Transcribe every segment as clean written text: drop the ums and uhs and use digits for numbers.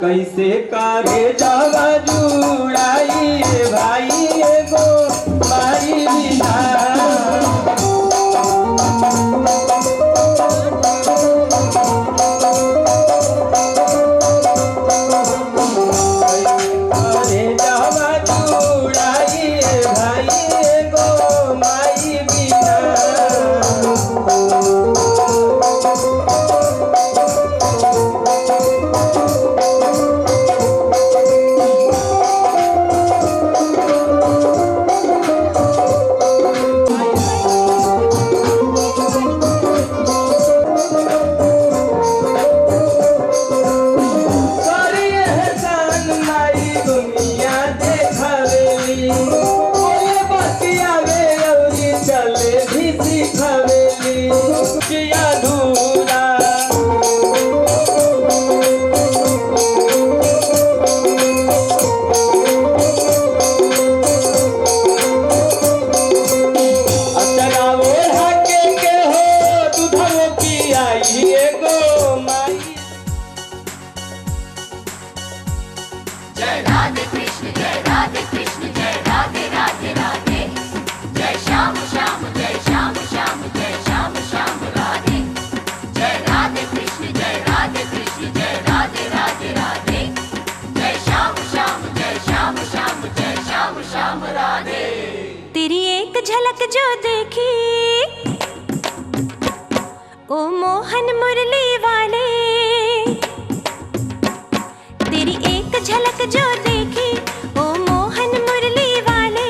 कैसे कारे जावा जुड़ाई भाई एगो मारी बिना तेरी एक झलक जो देखी ओ मोहन मुरली वाले, तेरी एक झलक जो देखी ओ मोहन मुरली वाले,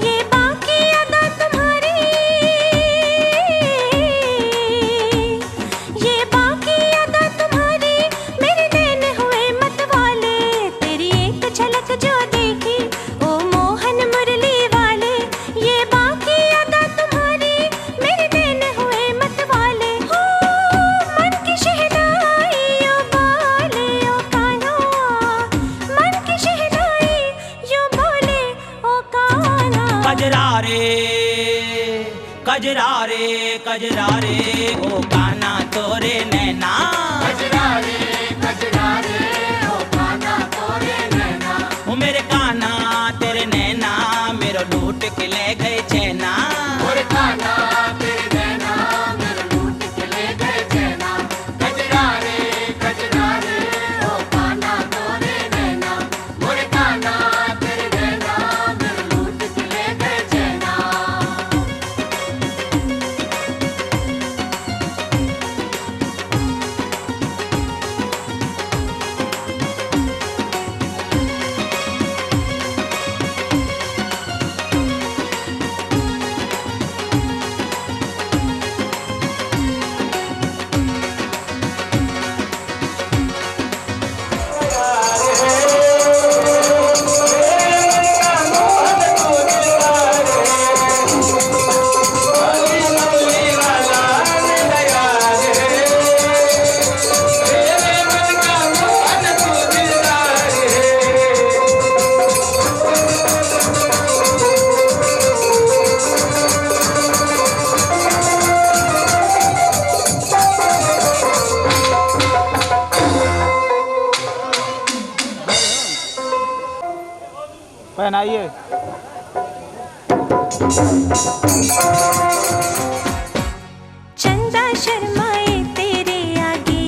ये बाकी अदा तुम्हारी, ये बाकी अदा तुम्हारी मेरे नैन हुए मत वाले। तेरी एक झलक जो देखी ओ मोहन मुरली वाले, ये बाकी अदा तुम्हारी मेरे नैन हुए मत वाले। हो मन की शहनाई यो बोले ओ कान्हा, मन की शहनाई यो बोले ओ कान्हा। कजरा रे कजरा रे कजरा रे ओ कान्हा तोरे नैना, कजरा रे ओ कान्हा तोरे नैना, ओ मेरे कान्हा तेरे नैना मेरो लूट के ले गए चैना। मोरे कान्हा तेरे नैना मेरे लूट के ले गए चैना। कजरा रे ओ कान्हा तोरे नैना, मोरे कान्हा तेरे नैना मेरे लूट के ले गए चैना। पहनाइए। चंदा शर्माए तेरे आगे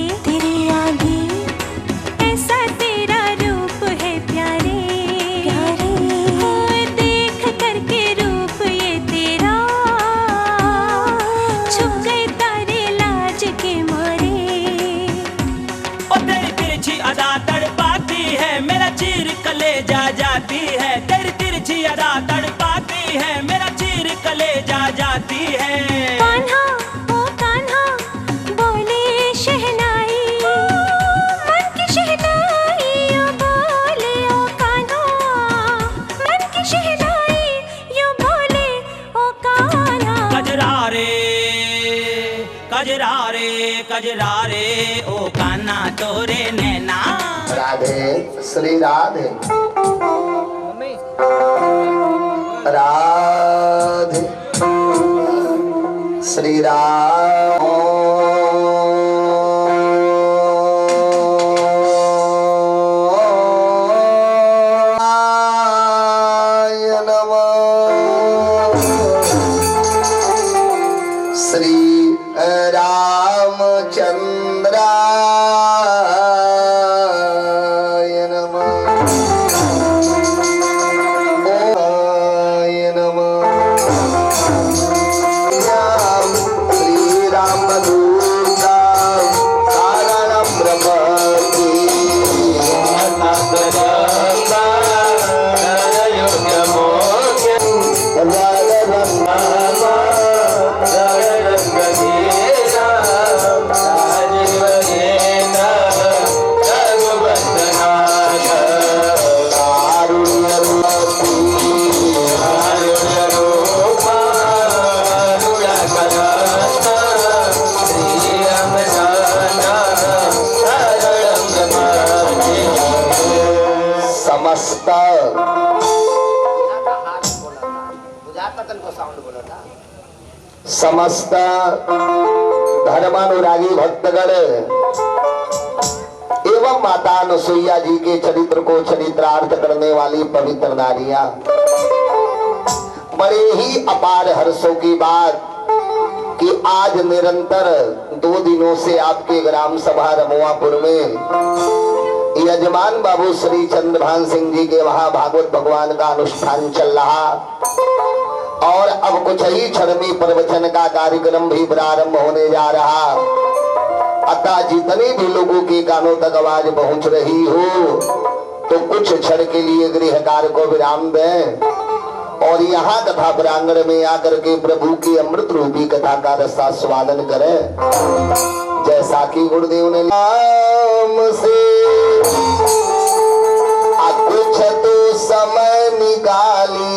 ऐसा तेरा रूप है प्यारे, प्यारे देख करके रूप ये तेरा, छुप गए तारे लाज के मारे। ओ तेरी तिरछी अदा तड़पाती है मेरा चीर कलेजा जाती है, तेरी तिरछी अदा तड़पाती है मेरा चीर कलेजा जाती है। कान्हा ओ कान्हा बोले शहनाई, मन की शहनाई यो बोले ओ कान्हा, मन की शहनाई यो बोले ओ कान्हा। कजरा रे कजरा रे ओ कान्हा तोरे नैना। राधे श्री राधे राधे श्री राम। समस्त समस्त धर्मानुरागी भक्तगण एवं माता अनुसुईया जी के चरित्र को चरित्रार्थ करने वाली पवित्र नारियां, बड़े ही अपार हर्षों की बात कि आज निरंतर 2 दिनों से आपके ग्राम सभा रमुआपुर में यजमान बाबू श्री चंद्रभान सिंह जी के वहां भागवत भगवान का अनुष्ठान चल रहा और अब कुछ ही क्षण में प्रवचन का कार्यक्रम भी प्रारंभ होने जा रहा। अतः जितने भी लोगों के कानों तक आवाज पहुंच रही हो तो कुछ क्षण के लिए गृह कार्य को विराम दें और यहाँ कथा प्रांगण में आकर के प्रभु की अमृत रूपी कथा का रसास्वादन करें। जैसा कि गुरुदेव ने नाम से कुछ तो समय निकाली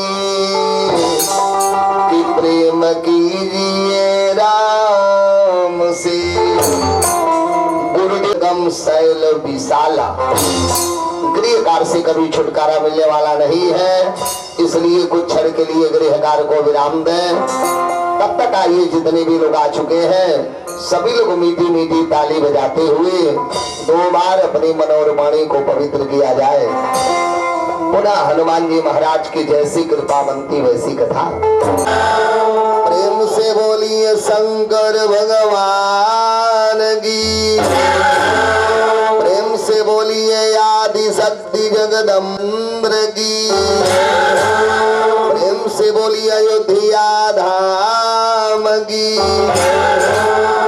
कि प्रेम कीजिए राम से। गुरुदेव शैल विशाला, गृह कार्य से कभी छुटकारा मिलने वाला नहीं है, इसलिए कुछ क्षण के लिए गृह कार्य को विराम दें। तब तक आइए जितने भी लोग आ चुके हैं सभी लोग मीठी मीठी ताली बजाते हुए 2 बार अपनी मन और वाणी को पवित्र किया जाए। पुनः हनुमान जी महाराज की जैसी कृपा बनती वैसी कथा। प्रेम से बोलिए शंकर भगवान की, प्रेम से बोलिए आदि शक्ति जगदम्बर की, प्रेम से बोलिए अयोध्या धाम की,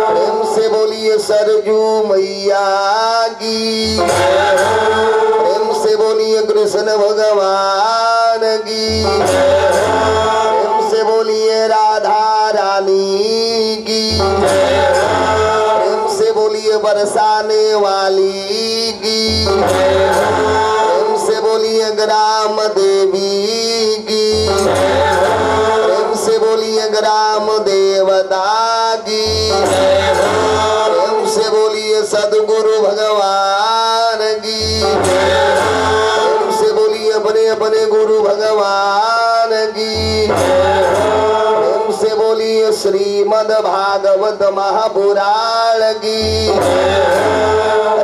प्रेम से बोलिए सरजू मैया की, प्रेम से बोलिए कृष्ण भगवान की, प्रेम से बोलिए राधा रानी की, प्रेम से बोलिए बरसाने वाली की, प्रेम से बोलिए ग्राम देवी की, प्रेम से बोलिए ग्राम देवता की, प्रेम से बोलिए सदगुरु भगवान की, प्रेम से बोलिए अपने अपने गुरु भगवान की, प्रेम से बोलिए श्रीमद् भागवत महापुराण की।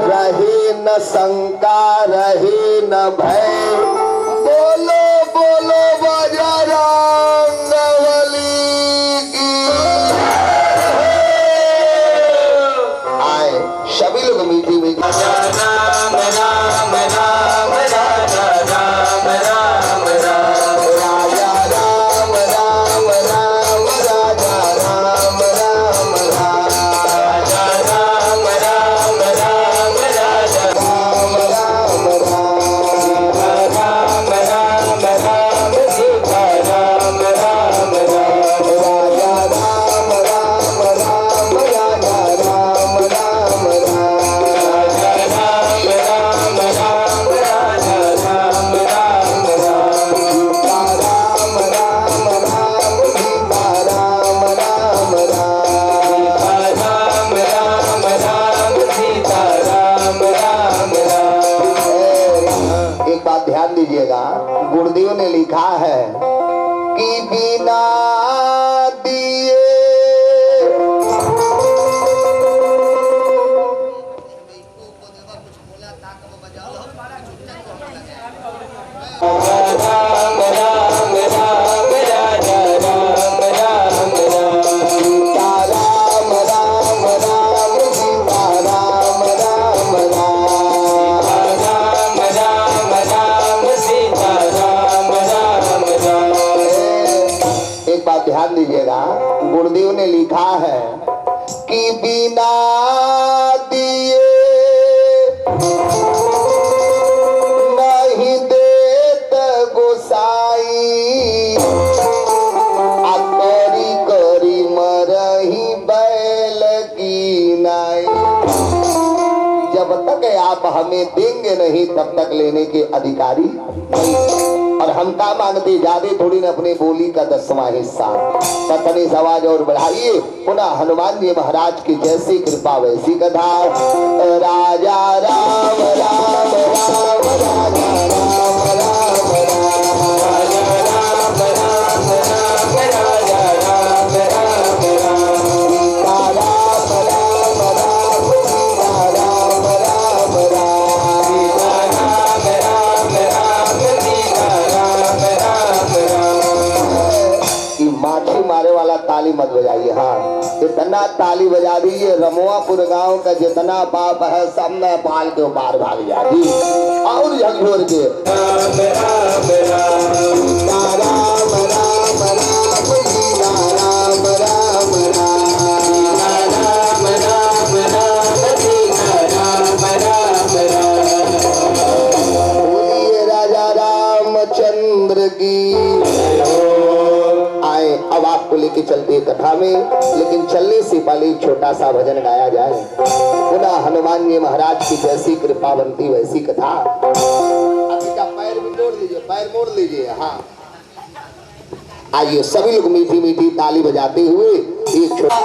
रहे न शंका रहे न भय, बोलो बोलो बजरंग बली की। आए सभी लोग मीठी मीठी राम राम राम राजा राम राम राम राजा राम राम राम राजा राम राम राम राजा राम राम राम राजा राम राम राम राम राम सीता राम राम राम राजा राम राम राम राजा राम राम राजा राम राम राम राजा राम राम राम सीता राम राम राम सीता राम राम राम राम राम सीता राम राम राम। एक बात ध्यान दीजिएगा, गुरुदेव ने लिखा है कि बिना दिए राम राम राम राजा राम राम राम सीता राम राम राम सीता राम राम राम राम राम राम सीता राम राम राम। एक बात ध्यान दीजिएगा, गुरुदेव ने लिखा है कि बिना दिए नहीं देत गोसाई, आ करी करी मरही बैल की नाई। जब तक आप हमें देंगे नहीं तब तक लेने के अधिकारी नहीं। और हम का मांगते ज्यादा थोड़ी न अपनी बोली का 10वां हिस्सा। ततनी आवाज और बढ़ाइए। पुनः हनुमान जी महाराज की जैसी कृपा वैसी कथा। राजा राम राम राम राजा राम इतना ताली बजा दीजिए, रमुआपुर गांव का जितना पाप है सब में पाल के पार भाग जाती और झकझोर के राम राम राम राम राम राम सीता राम राम राम राम राम राम सीता राम राम राम। बोलिए राजा रामचंद्र की। आए अब आपको लेके चलते हैं कथा में, लेकिन चलने से पहले एक छोटा सा भजन गाया जाए। पुनः हनुमान जी महाराज की जैसी कृपा बनती वैसी कथा। अभी का पैर भी मोड़ लीजिए, पैर मोड़ लीजिए। हाँ आइए सभी लोग मीठी मीठी ताली बजाते हुए एक छोटा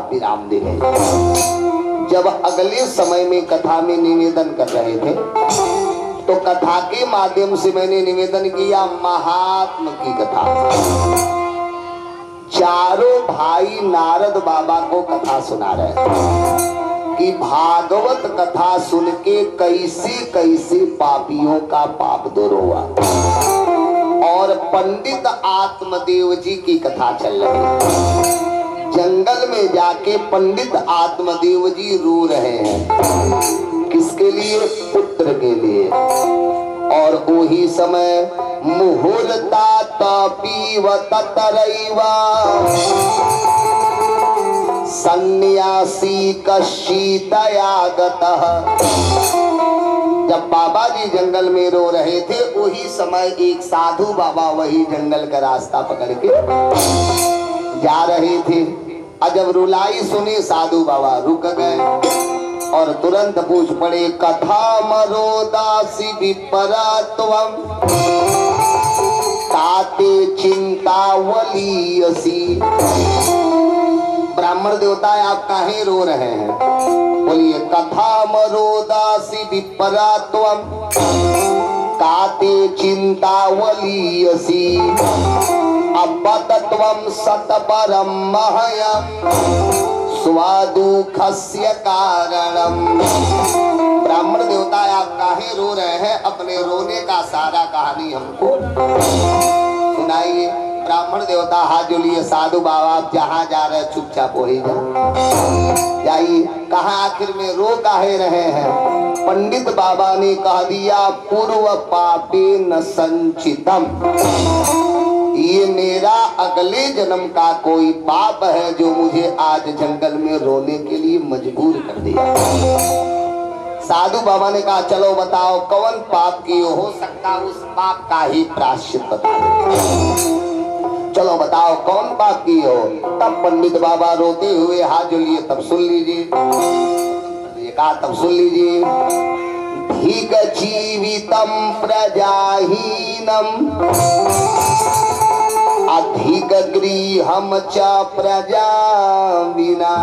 विराम दे रहे। जब अगले समय में कथा में निवेदन कर रहे थे तो कथा के माध्यम से मैंने निवेदन किया महात्म की कथा। चारों भाई नारद बाबा को कथा सुना रहे कि भागवत कथा सुन के कैसे कैसे पापियों का पाप दूर हुआ। और पंडित आत्मदेव जी की कथा चल रही है। जंगल में जाके पंडित आत्मदेव जी रो रहे हैं, किसके लिए? पुत्र के लिए। और वही समय मुहूर्ता तपीवत तरैवा सन्यासी कशीतयागतः। जब बाबा जी जंगल में रो रहे थे वही समय एक साधु बाबा वही जंगल का रास्ता पकड़ के जा रहे थे। जब रुलाई सुनी साधु बाबा रुक गए और तुरंत पूछ पड़े कथा मरोदासी विपरात्वम ताते चिंतावलीयसी। ब्राह्मण देवता आप काहे रो रहे हैं? बोलिए कथा मरोदासी विपरात्वम ताते चिंतावलीयसी अपतत्वम सतपरम महयम स्वादुखस्य कारणम। ब्राह्मण देवता आप काहे रो रहे हैं? अपने रोने का सारा कहानी हमको सुनाइए। ब्राह्मण देवता हाथ जोड़िए, साधु बाबा आप जहाँ जा रहे चुपचाप वही जाइए। कहाँ आखिर में रो काहे रहे हैं? पंडित बाबा ने कह दिया पूर्व पापे न संचितम, ये मेरा अगले जन्म का कोई पाप है जो मुझे आज जंगल में रोने के लिए मजबूर कर दिया। साधु बाबा ने कहा चलो बताओ कौन पाप किए हो सकता उस पाप का ही प्रायश्चित बता दो। चलो बताओ कौन पाप किए हो। तब पंडित बाबा रोते हुए हाथ जोड़िए, तब सुन लीजिए। ये कहा तब सुन लीजिए। धिक जीवितम प्रजाहीनम अधिक गृहम च प्रजा बिना।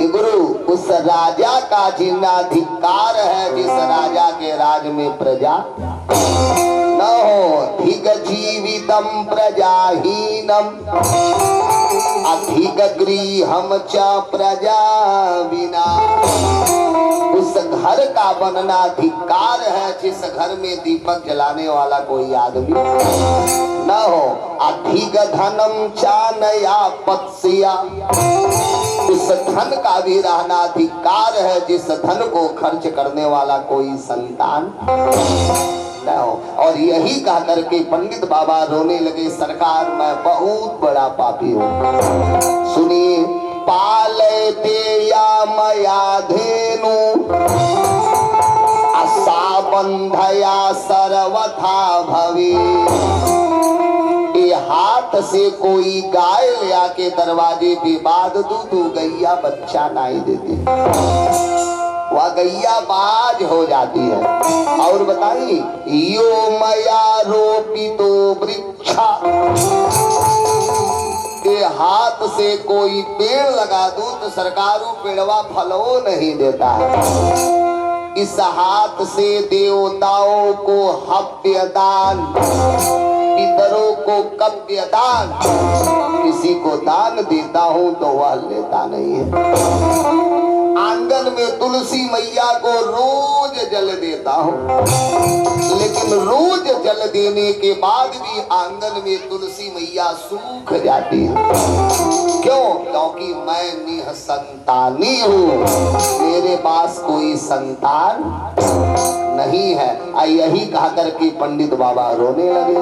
गुरु उस राजा का जिन्नाधिकार है जिस राजा के राज में प्रजा न हो। अधिक जीवितम प्रजाहीनम अधिक गृहम च प्रजा बिना। उस घर का बनना अधिकार है जिस घर में दीपक जलाने वाला कोई आदमी न हो। अधिक धनम चानया पत्सिया। उस धन का भी रहना अधिकार है जिस धन को खर्च करने वाला कोई संतान न हो। और यही कह करके पंडित बाबा रोने लगे, सरकार मैं बहुत बड़ा पापी हूँ। सुनिए। पाले देया मया धेनु असा बंधया सर्वथा भवे। हाथ से कोई गाय ले आके दरवाजे पे बांध दूं तो गैया बच्चा नहीं देती, वह गैया बाज हो जाती है। और बताइए यो मया रोपितो वृक्षा। के हाथ से कोई पेड़ लगा दूं तो सरकारों पेड़वा फलो नहीं देता है। इस हाथ से देवताओं को हव्य दान, पितरों को कव्य दान, किसी को दान देता हूं तो वह लेता नहीं है। आंगन में तुलसी मैया को रोज जल देता हूं, लेकिन रोज जल देने के बाद भी आंगन में तुलसी मैया सूख जाती है। क्यों? क्योंकि मैं निसंतानी हूँ, मेरे पास कोई संतान नहीं है। यही कहा करके पंडित बाबा रोने लगे।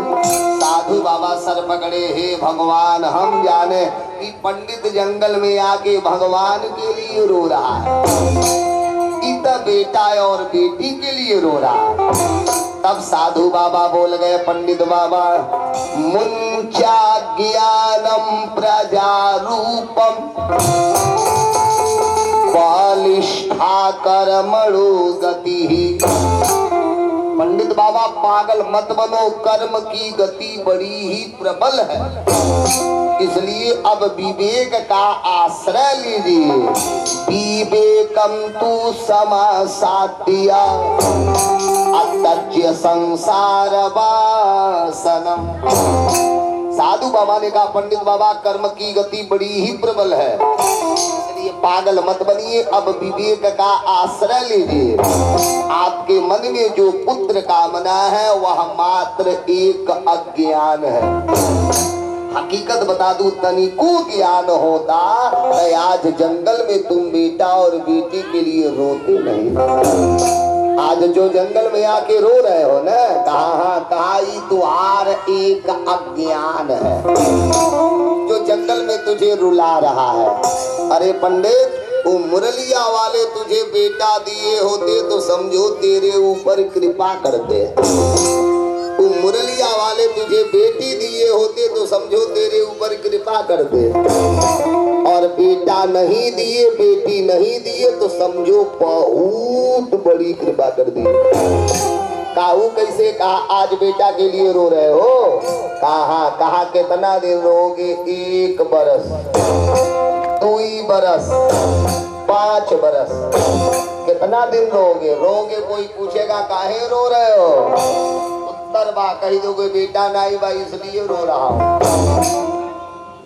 साधु बाबा सर पकड़े, हे भगवान हम जाने कि पंडित जंगल में आके भगवान के लिए रो रहा है, इतना बेटा और बेटी के लिए रो रहा है। तब साधु बाबा बोल गए, पंडित बाबा मुंचा ज्ञानम प्रजा रूपम बलिष्ठा कर्मणो गति। पंडित बाबा पागल मत बनो, कर्म की गति बड़ी ही प्रबल है, इसलिए अब विवेक का आश्रय लीजिए। विवेकम तु समासाद्या अत्यज्य संसार वासनम। साधु बाबा ने कहा पंडित बाबा कर्म की गति बड़ी ही प्रबल है, इसलिए पागल मत बनिए, अब विवेक का आश्रय लीजिए। आपके मन में जो पुत्र कामना है वह मात्र एक अज्ञान है। हकीकत बता दूं, तनिको ज्ञान होता तो आज जंगल में तुम बेटा और बेटी के लिए रोते नहीं। आज जो जंगल में आके रो रहे हो ना, कहा तुम्हार एक अज्ञान है जो जंगल में तुझे रुला रहा है। अरे पंडित, वो मुरलिया वाले तुझे बेटा दिए होते तो समझो तेरे ऊपर कृपा करते, वो मुरलिया वाले तुझे बेटी दिए होते तो समझो तेरे ऊपर कृपा करते, और बेटा नहीं दिए बेटी नहीं दिए तो समझो बहुत बड़ी कृपा कर दी। काहू कैसे? कहा आज बेटा के लिए रो रहे हो। कहा कितना दिन रोगे? 1 बरस, 2 बरस, 5 बरस, कितना दिन रोगे? कोई पूछेगा काहे रो रहे हो, उत्तर बा कही दोगे बेटा नहीं बा इसलिए रो रहा हूँ।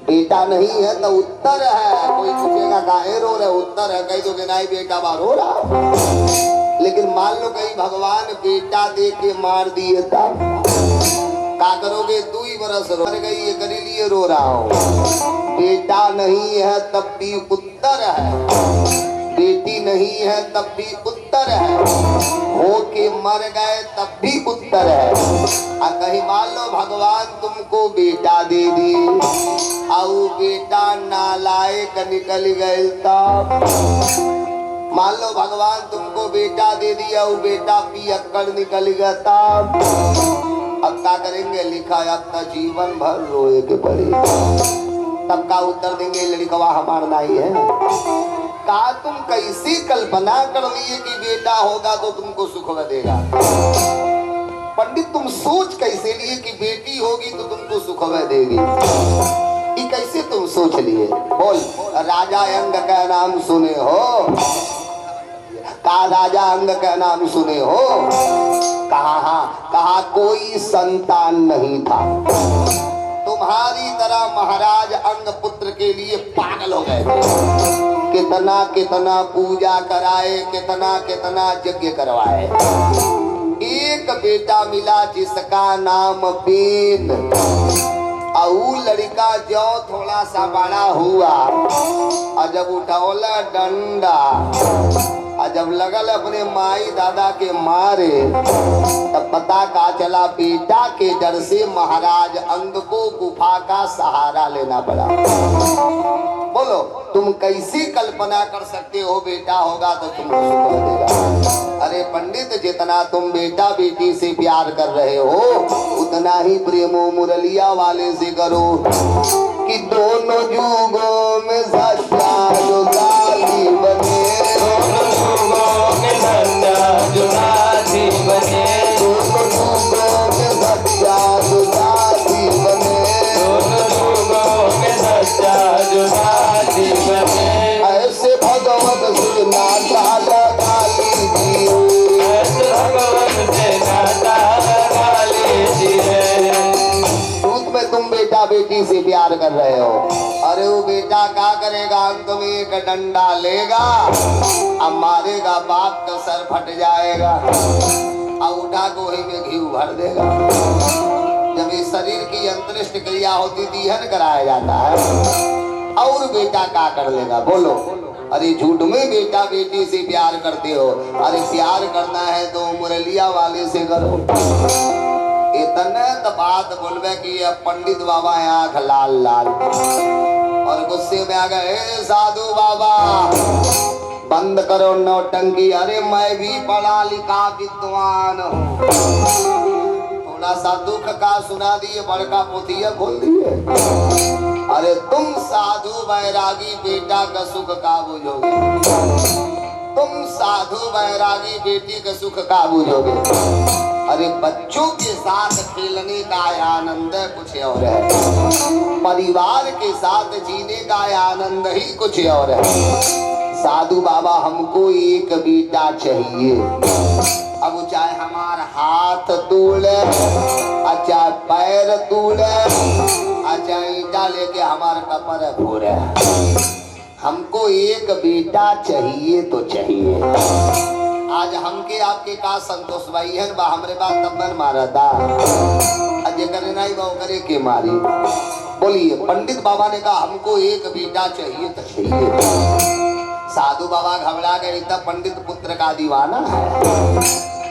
बेटा नहीं है तो उत्तर है। कोई पूछेगा काहे रो रहे, उत्तर है, कही दोगे नहीं बेटा बा रो रहा हूँ। लेकिन मान लो कहीं भगवान बेटा दे के मार दिए तब क्या करोगे? 2 बरस रो गई, ये करी लिए रो रहा हूँ। बेटा नहीं है तब भी उत्तर है, बेटी नहीं है तब भी उत्तर है, हो के मर गए तब भी उत्तर है। कहीं मान लो भगवान तुमको बेटा दे दी और बेटा नालायक निकल गए तब मान लो भगवान तुमको बेटा दे दिया, वो बेटा पियक्कड़ निकल गया तब अब क्या करेंगे? लिखा है अब तक जीवन भर रोए के पड़े। तब का उत्तर देंगे लड़कवा हमार नहीं है। कहा तुम कैसी कल्पना कर लिए कि बेटा होगा तो तुमको सुख देगा? पंडित तुम सोच कैसे लिए कि बेटी होगी तो तुमको सुख देगी? ये कैसे तुम सोच लिए? बोल, राजा अंग का नाम सुने हो? कहा राजा अंग का नाम सुने हो? कहा हाँ। कहा कोई संतान नहीं था, तुम्हारी तरह महाराज अंग पुत्र के लिए पागल हो गए थे। कितना कितना पूजा कराए, कितना कितना यज्ञ करवाए। एक बेटा मिला जिसका नाम बेन। और लड़का जो थोड़ा सा बड़ा हुआ और जब उठौला डंडा और जब लगल अपने माई दादा के मारे, तब पता का चला बेटा के डर से महाराज अंग को गुफा का सहारा लेना पड़ा। बोलो तुम कैसी कल्पना कर सकते हो बेटा होगा तो तुमको सुख देगा? अरे पंडित, जितना तुम बेटा बेटी से प्यार कर रहे हो उतना ही प्रेमो मुरलिया वाले से करो कि दोनों युगों में सच्चा जो साथी बने, दोनों युगों में सच्चा जो साथी बने, दोनों युगों में सच्चा जो साथी बने, दोनों युगों में सच्चा जो साथी बने। ऐसे भगवत से नाता लगा लीजिए, ऐसे भगवत से नाता लगा लीजिए। दूध में तुम बेटा बेटी से प्यार कर रहे हो, अरे वो बेटा क्या करेगा? अंत में एक डंडा लेगा, अब मारेगा, बाप का सर फट जाएगा और उठा गोही में घी भर देगा। जब इस शरीर की अंतरिष्ट क्रिया होती दीहन कराया जाता है और बेटा क्या कर लेगा? बोलो। अरे झूठ में बेटा बेटी से प्यार करते हो? अरे प्यार करना है तो मुरलिया वाले से करो। इतने तो बात बोलबे कि ये पंडित बाबा आँख लाल लाल और गुस्से में आ गए, साधु बाबा बंद करो नौटंकी। अरे मैं भी पढ़ा लिखा विद्वान हूँ, थोड़ा सा दुख का सुना दिए, बड़का पोथिया खोल दिए। अरे तुम साधु बैरागी बेटा का सुख का बुझोगे? तुम साधु बैरागी बेटी का सुख का बुझोगे? अरे बच्चों के साथ खेलने का आनंद कुछ और है, परिवार के साथ जीने का आनंद ही कुछ और है। साधु बाबा हमको एक बेटा चाहिए, अब चाहे हमारा हाथ तोड़े, चाहे पैर तोड़े, चाहे ईटा लेके हमारा कपर फोड़े, हमको एक बेटा चाहिए तो चाहिए। आज हमके आपके का संतोष भाई है बा हमरे बात तब मारा था, अजय करे नहीं बा करे के मारी। बोलिए, पंडित बाबा ने कहा हमको एक बेटा चाहिए तो चाहिए। साधु बाबा घबरा गए, तब पंडित पुत्र का दीवाना है।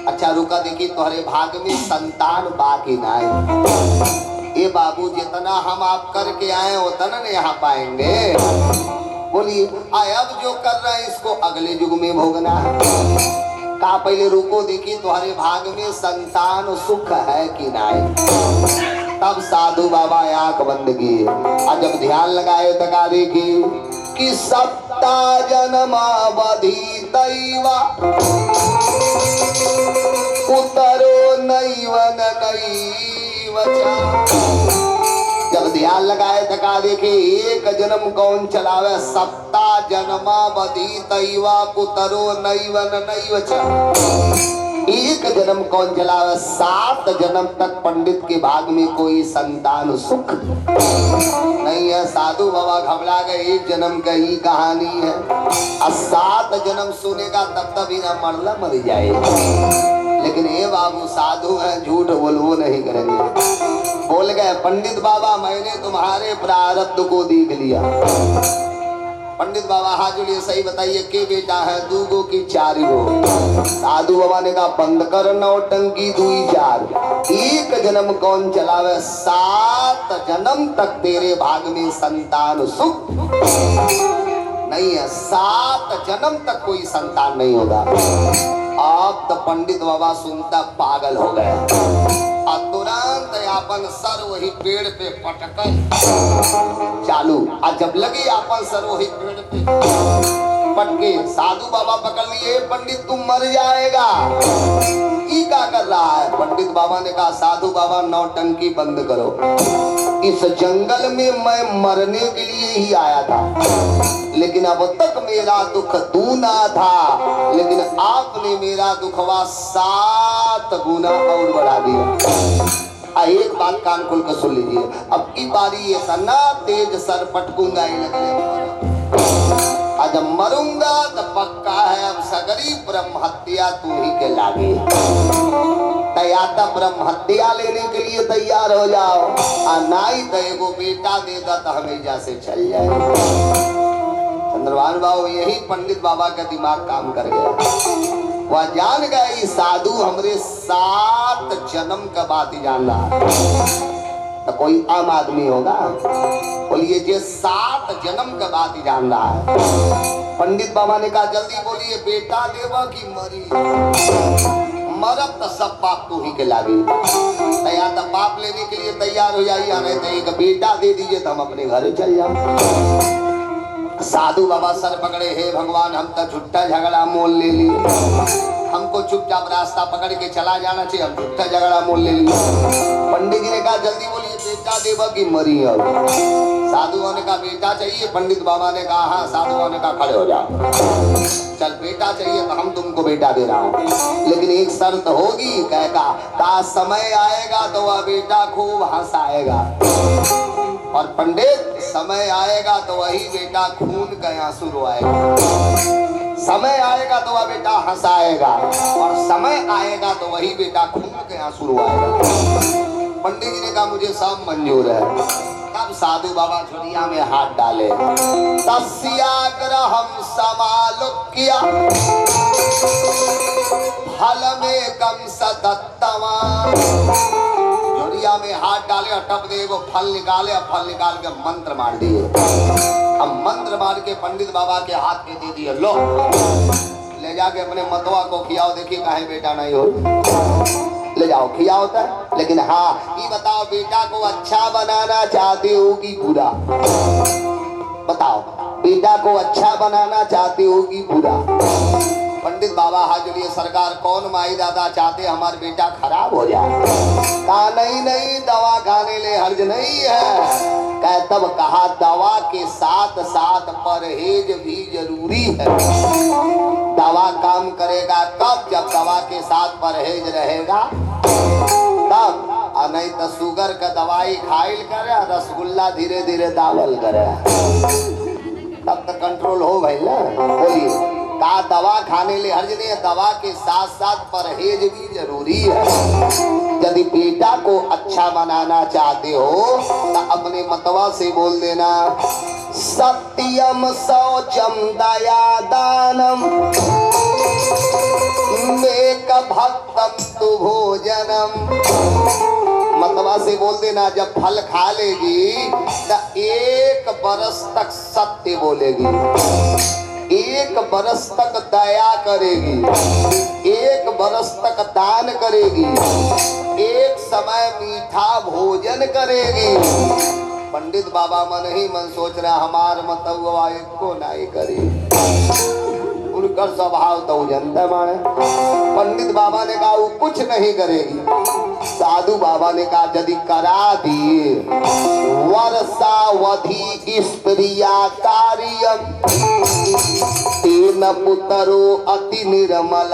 अच्छा रुका, देखिए तुम्हारे भाग में संतान बाकी ना है। ये बाबू जितना हम आप करके आए उतना नहीं यहाँ पाएंगे। बोलिए, अब जो कर रहे हैं इसको अगले युग में भोगना है। का पहले रुको, देखिए तुम्हारे भाग में संतान सुख है कि नहीं। तब साधु बाबा आंख बंद किए और जब ध्यान लगाए तका देखिए कि सप्ता जन्मावधि दैवा उतरो नैवन नैवचा। जब ध्यान लगाए तका देखे एक जन्म कौन चलावे? सप्ता जन्मावधि दैवा कुतरो नैवन नैवचा। एक जन्म कौन चलावे? 7 जन्म तक पंडित के भाग में कोई संतान सुख नहीं है। साधु बाबा घबरा गए, एक जन्म का ही कहानी है और 7 जन्म सुनेगा तब तक बिना मरला मर जाए। लेकिन ये बाबू साधु है, झूठ बोलवो नहीं करेंगे। बोल गए, पंडित बाबा मैंने तुम्हारे प्रारब्ध को देख लिया। पंडित बाबा हाथ जोड़िए, सही बताइए के बेटा है? 2 गो की 4 गो? साधु बाबा ने कहा बंद कर नौटंकी 2 4। एक जन्म कौन चलावे? 7 जन्म तक तेरे भाग में संतान सुख। नहीं है, 7 जन्म तक कोई संतान नहीं होगा। अब तो पंडित बाबा सुनता पागल हो गए और तुरंत अपन सर वही पेड़ पे पटकल चालू। और जब लगी अपन सर वही पेड़ पे पटके, साधु बाबा पकड़ लिए, पंडित तुम मर जाएगा। ये क्या कर रहा है? पंडित बाबा ने कहा साधु बाबा नौटंकी बंद करो, इस जंगल में मैं मरने के लिए ही आया था, लेकिन अब तक मेरा दुख दूना था, लेकिन आपने मेरा दुखवा 7 गुना और बढ़ा दिया। एक बात कान खोल कर सुन लीजिए, अब की बारी इतना तेज सर पटकूंगा ही लगने, आज मरूंगा तो पक्का है अब सगरी ब्रह्म हत्या तू ही के लागे। तैयार ब्रह्म हत्या लेने के लिए तैयार हो जाओ, और नाई तो एगो बेटा देगा तो हमेशा से चल जाए। चंद्रभान बाबू यही पंडित बाबा का दिमाग काम कर गया। वह जान गए साधु हमरे 7 जन्म का बात ही जान रहा, तो कोई आम आदमी होगा? बोलिए जे 7 जन्म का बात ही जान रहा है। पंडित बाबा ने कहा जल्दी बोलिए बेटा देवा की मरी? मरब तो सब पाप तू ही के लागे। तैयार तो पाप लेने के लिए तैयार हो जाइए, आ रहे थे एक बेटा दे दीजिए तो हम अपने घर चल जाओ। साधु बाबा सर पकड़े, हे भगवान हम तो झूठा झगड़ा मोल ले ली, हमको चुपचाप रास्ता पकड़ के चला जाना चाहिए, हम झूठा झगड़ा मोल ले लिया। पंडित जी ने कहा जल्दी बोलिए बेटा देवा की मरी? अब साधुओं ने कहा बेटा चाहिए। पंडित बाबा ने कहा हाँ। साधुओं ने कहा खड़े हो जाओ, चल बेटा चाहिए तो हम तुमको बेटा दे रहा हूँ, लेकिन एक शर्त होगी। का समय आएगा तो वह बेटा खूब हंसाएगा, और पंडित समय आएगा तो वही बेटा खून का आंसू रोएगा। समय आएगा तो वह बेटा हंसाएगा, और समय आएगा तो वही बेटा खून के आंसू रोएगा। पंडित जी ने कहा मुझे सब मंजूर है। तब साधु बाबा झोलिया में हाथ डाले, तस्याग्रहम समालोक्य फल में कम सदत्तमा। झोलिया में हाथ डाले और टप दे वो फल निकाले, और फल निकाल के मंत्र मार दिए। अब मंत्र मार के पंडित बाबा के हाथ में दे दिए, लो ले जाके अपने मतवा को खियाओ, देखिए काहे बेटा नहीं हो, ले जाओ खिया होता है। लेकिन हाँ ये बताओ बेटा को अच्छा बनाना चाहते हो कि बुरा? बताओ बेटा को अच्छा बनाना चाहते हो कि बुरा? पंडित बाबा हाथ जोड़िए, सरकार कौन माई दादा चाहते हमारा बेटा खराब हो जाए? कहा नहीं नहीं दवा खाने ले हर्ज नहीं है। कह तब कहा दवा के साथ साथ परहेज भी जरूरी है। दवा काम करेगा कब? जब दवा के साथ परहेज रहेगा तब, और नहीं तो शुगर का दवाई खाइल करे, रसगुल्ला धीरे धीरे दावल करे, तब तक कंट्रोल हो भाई ना। बोलिए का दवा खाने ले हर्ज नहीं है, दवा के साथ साथ परहेज भी जरूरी है। यदि बेटा को अच्छा बनाना चाहते हो तो अपने मतवा से बोल देना, सत्यम शौचम दया दानम मेक भक्तम तु भोजनम। मतवा से बोल देना जब फल खा लेगी तो 1 बरस तक सत्य बोलेगी, 1 बरस तक दया करेगी, 1 बरस तक दान करेगी, एक समय मीठा भोजन करेगी। पंडित बाबा मन ही मन सोच रहा हमार मतवा को नहीं करी, उनका स्वभाव तो जनता माने। पंडित बाबा ने कहा वो कुछ नहीं करेगी। साधु बाबा ने कहा यदि करा दिए वर्षावधि स्त्रिया कार्यम तेन पुत्रो अति निर्मल।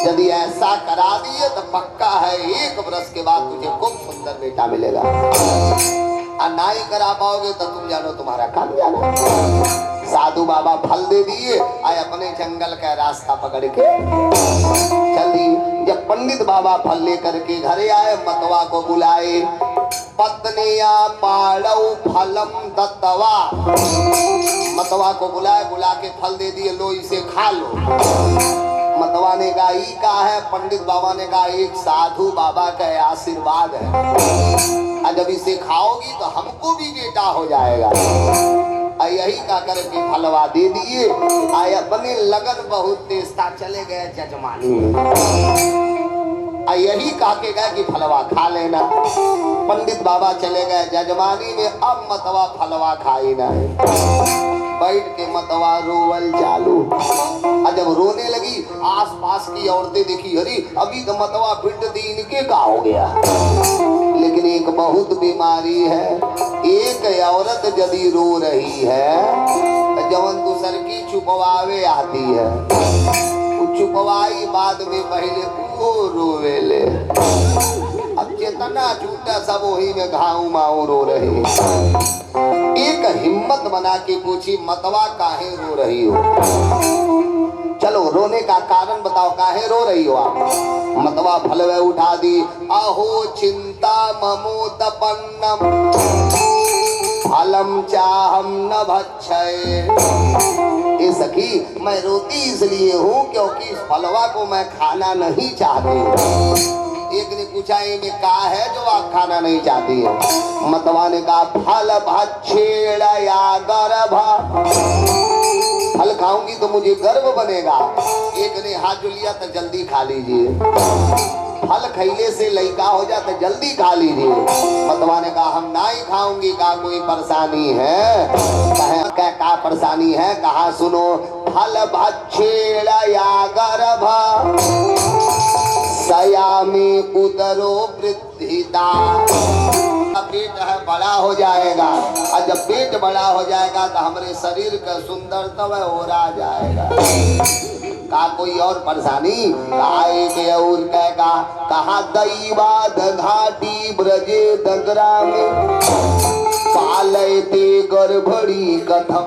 यदि ऐसा करा दिए तो पक्का है 1 वर्ष के बाद तुझे खूब सुंदर बेटा मिलेगा, और ना ही करा पाओगे तो तुम जानो तुम्हारा काम जाना। साधु बाबा फल दे दिए, आए अपने जंगल का रास्ता पकड़ के चल दिए। जब पंडित बाबा फल लेकर के घरे आए, मतवा को बुलाए, पत्निया पाड़ऊ फलम दत्तवा। मतवा को बुलाए, बुला के फल दे दिए, लो इसे खा लो। मतवा ने कहा ई का है? पंडित बाबा ने कहा एक साधु बाबा का आशीर्वाद है, और जब इसे खाओगी तो हमको भी बेटा हो जाएगा। यही का करके फलवा दे दिए। आया बने लगन बहुत तेज था, चले गए जजमानी में। यही कहा के गए कि फलवा खा लेना। पंडित बाबा चले गए जजमानी में, अब मतवा फलवा खाई ना है। बैठ के मतवा रोवल चालू। और जब रोने लगी आसपास की औरतें देखी, अरे अभी तो मतवा पिट दी, इनके का हो गया। लेकिन एक बहुत बीमारी है, एक औरत यदि रो रही है जवन दूसर की चुपवावे आती है, चुपवाई बाद में पहले वो रोवेले। अब चेतना छूटा सब वही में घाव माऊ रो रहे। एक हिम्मत बना के पूछी, मतवा काहे रो रही हो? चलो रोने का कारण बताओ, काहे रो रही हो आप? मतवा फलवे उठा दी। अहो चिंता ममोदपन्नम फलम चाहम न भक्षये। ए सखी, मैं रोती इसलिए हूँ क्योंकि इस फलवा को मैं खाना नहीं चाहती। एक ने पूछा, ये का है जो आप खाना नहीं चाहती है? मतवा ने कहा, फल भक्षेण या गर्भ। फल खाऊंगी तो मुझे गर्व बनेगा। एक ने हाथ जो लिया तो जल्दी खा लीजिए, फल खैले से लड़का हो जाता, जल्दी खा लीजिए। मतवा ने कहा, हम नहीं खाऊंगी। कहा कोई परेशानी है? कहे क्या परेशानी है? कहा सुनो, फल भक्षेण या गर्भ सयामी उदरो वृद्धिता। पेट है बड़ा हो जाएगा, और जब पेट बड़ा हो जाएगा तो हमारे शरीर का सुंदरता वह हो रहा जाएगा। का कोई और परेशानी? कहा और कहा दैवाद घाटी ब्रजे दग्राम पालयते गर्भड़ी कथम।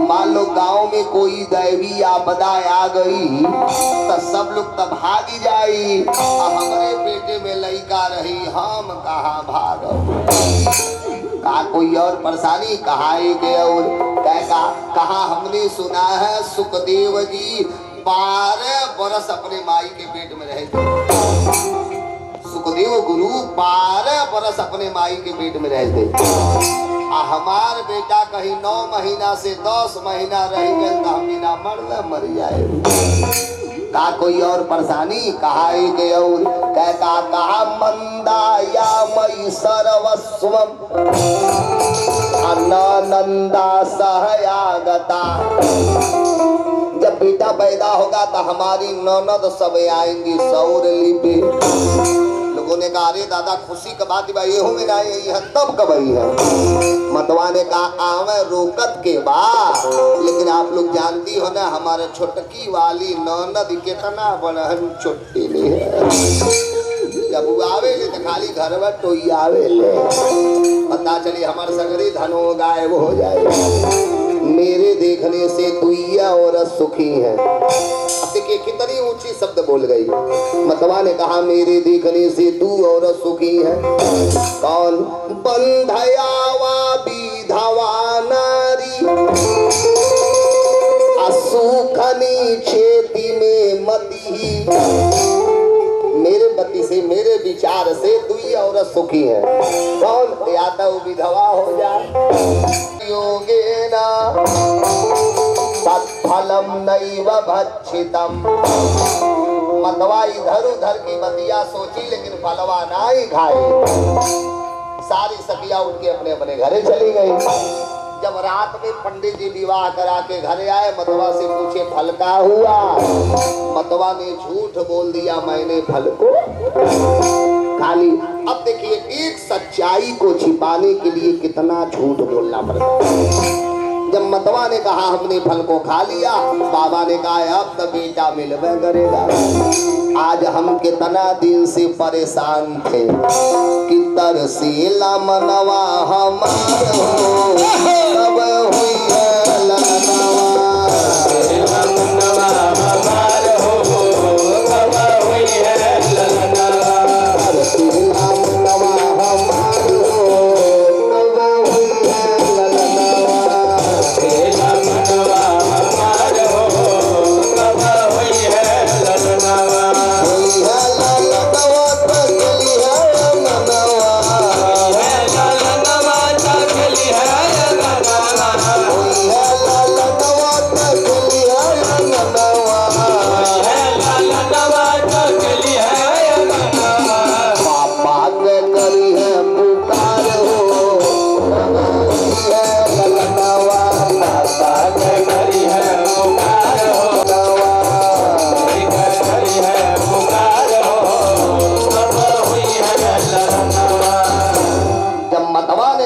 मान लो गांव में कोई दैवी आपदा आ गई तो सब लोग तब भागी जाई, हमारे पेटे में लड़का रही, हम कहाँ भागो? कहा कोई और परेशानी? कहा एक और कहा हमने सुना है सुखदेव जी 12 बरस अपने माई के पेट में रहे थे। सुखदेव गुरु 12 बरस अपने माई के पेट में रहते। हमार बेटा कहीं 9 महीना से 10 महीना रह गए तो हम बिना मर जाए। का कोई और परेशानी? कहा एक और कहा मंदाया मई सर्वस्वम अनंदा सहयागता। जब बेटा पैदा होगा तो हमारी ननद सब आएंगी सौर लिपे। लोगों ने कहा, अरे दादा खुशी का बात भाई ये में ना ये तब कबई है। मतवा ने कहा, आवे रोकत के बाद, लेकिन आप लोग जानती हो ना हमारे छोटकी वाली ननद कितना बड़हन छोटी नहीं है। जब वो आवे ले तो खाली घर में टोई आवे ले, पता चली हमारे सगरी धनो गायब हो जाए। मेरे देखने से दुइया औरत सुखी है। अब देखिए कितनी ऊंची शब्द बोल गई। मतवा ने कहा, मेरे देखने से 2 औरत सुखी है। कौन? बंधयावा विधवा नारी असुखनी खेती में मती। मेरे पति से, मेरे विचार से 2 औरत सुखी है। कौन? या तो विधवा हो जाए, योगेना तत्फलम नैव भक्षितम। मतवा इधर उधर की बतिया सोची लेकिन फलवा नहीं खाई। सारी सखियां उठ के अपने अपने घरे चली गई। जब रात में पंडित जी विवाह करा के घरे आए, मतवा से पूछे फल का हुआ? मतवा ने झूठ बोल दिया, मैंने फल को खाली। अब देखिए एक सच्चाई को छिपाने के लिए कितना झूठ बोलना पड़ता है। जब मतवा ने कहा हमने फल को खा लिया, बाबा ने कहा अब तो बेटा मिलवे करेगा। आज हम कितना दिन से परेशान थे कि तरसीला मनवा हमार हो, तब हुई है ललनवा। हमार हो, तब हुई है ललनवा। तरसीला मनवा हमार हो, तब हुई है ललनवा। मनवा हमार हो, तब हुई है ललनवा। हुई है ललनवा, तकली है मनवा। है ललनवा, तकली है मनवा।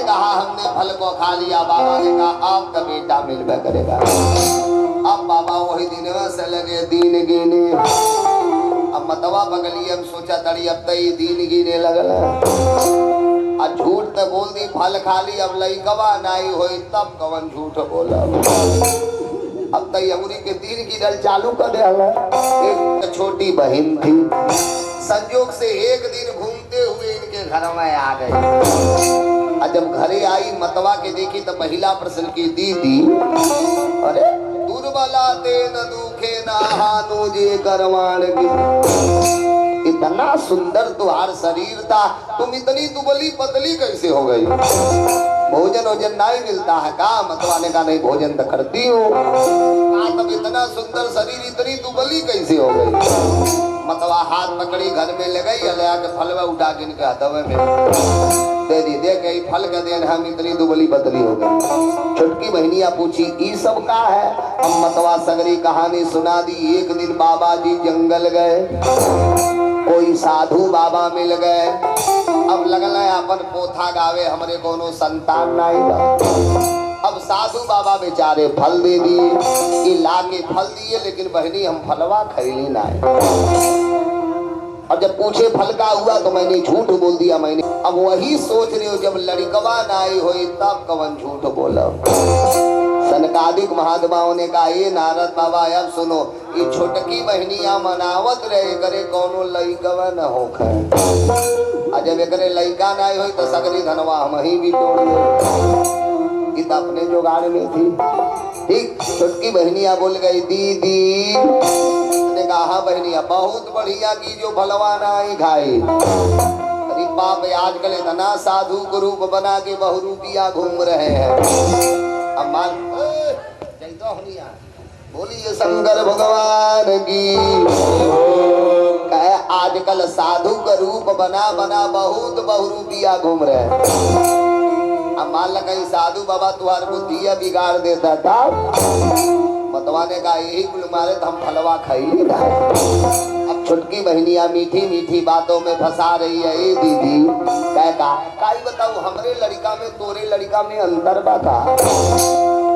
कहा हमने फल को खा लिया। बाबा ने कहा अब का बेटा मिलबे करेगा। अब बाबा वही दिन से लगे दीन गिने। अब मतवा बगली हम सोचा तड़ी अब तई दीन गिने लगल। अब झूठ तो बोल दी फल खा ली। अब लइकवा नहीं होई तब कवन झूठ बोला। अब तई अंगुरी के दीन गिनल चालू कर दे। एक छोटी बहन थी, संजोग से एक दिन घूमते हुए इनके घर में आ गई। जब घरे आई मतवा के देखी तो महिला प्रश्न की दीदी, अरे दुर्बला ते न दुखे ना हानो जे करवाण की। इतना सुंदर तुम्हार शरीर था, तुम इतनी दुबली पतली कैसे हो गई? भोजन वोजन नहीं मिलता है का? मतवा ने कहा नहीं भोजन तो करती हूँ। तब इतना सुंदर शरीर इतनी दुबली कैसे हो गई? मतवा हाथ पकड़ी घर में ले गई। ले आके फलवा उठा के इनके हथवे में दे दी। दे गई फल का देन हम इतनी दुबली पतली हो गई। छोटकी बहनिया पूछी ई सब का है? हम मतवा सगरी कहानी सुना दी। एक दिन बाबा जी जंगल गए, कोई साधु बाबा मिल गए। अब लगल है अपन पोथा गावे, हमरे कोनो संतान नहीं बा। अब साधु बाबा बेचारे फल दे दिए, कि लाके फल दिए, लेकिन बहनी हम फलवा खरीली नहीं। और जब पूछे फल का हुआ तो मैंने झूठ बोल दिया। मैंने अब वही सोच रही हो, जब लड़कवा नाई होई तब कवन झूठ बोला। सनकादिक महात्माओं ने कहा ये नारद बाबा अब सुनो, ये छोटकी बहनिया मनावत रहे करे कोनो लइकवा न होखे। और जब एकरे लइका नाई होई तो सगरी धनवा हम ही भी तोड़ दे। तो अपने जुगाड़ में थी। ठीक छोटकी बहनिया बोल गई दीदी ने कहा हाँ बहनिया बहुत बढ़िया की जो फलवा नहीं खाई। अरे बाप आजकल इतना साधु को रूप बना के बहुरूपिया घूम रहे हैं। अब मान बोलिए शंकर भगवान की। आजकल साधु का रूप बना बना बहुत बहुरूपिया घूम रहे हैं। अब मान ला कहीं साधु बाबा तुम्हारी बुद्धिया बिगाड़ देता था। मतवा ने कहा यही कुल मारे तो हम फलवा खाई नहीं था। अब छुटकी बहनिया मीठी मीठी बातों में फंसा रही है। ए दीदी काई बताऊ हमरे लड़का में तोरे लड़का में अंतर बता।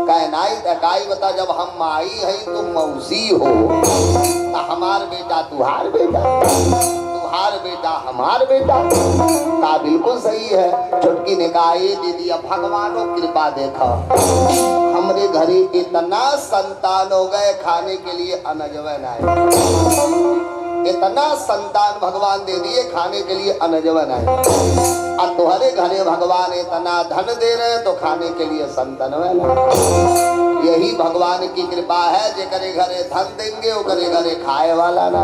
कह नाई काई बता जब हम माई है तुम मौसी हो तो हमार बेटा तुहार बेटा, तुहार बेटा हमार बेटा। का बिल्कुल सही है। छुटकी ने कहा ये दीदी अब भगवानों कृपा देखा, हमरे घरे इतना संतान हो गए खाने के लिए अनजवे नहीं। इतना संतान भगवान दे दिए खाने के लिए अनजवन है। और तुम्हारे घरे भगवान इतना धन दे रहे तो खाने के लिए संतन है। यही भगवान की कृपा है। जेकरे घरे धन देंगे वो करे घरे खाए वाला ना,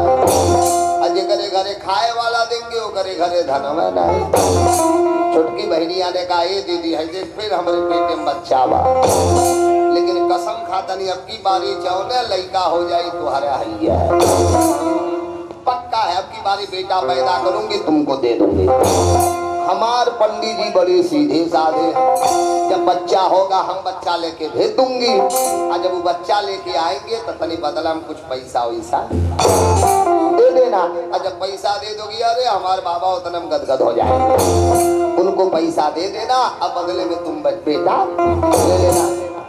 और जेकरे घरे खाए वाला देंगे वो करे घरे धन में ना। छोटकी बहनिया ने कहा ये दीदी है देख फिर हमारे पेट में बच्चा बा, लेकिन कसम खाता नहीं अब की बारी जौने लड़का हो जाए तुम्हारा हलिया है। पक्का है अब की बारी बेटा पैदा करूंगी तुमको दे दूंगी। हमार पंडित जी बड़े सीधे साधे, जब बच्चा होगा हम बच्चा लेके भेज दूंगी। और जब वो बच्चा लेके आएंगे तो तनी बदला में कुछ पैसा वैसा दे देना। और जब पैसा दे दोगी अरे हमारे बाबा उतने में गदगद हो जाएंगे, उनको पैसा दे देना। अब बदले में तुम बेटा ले लेना।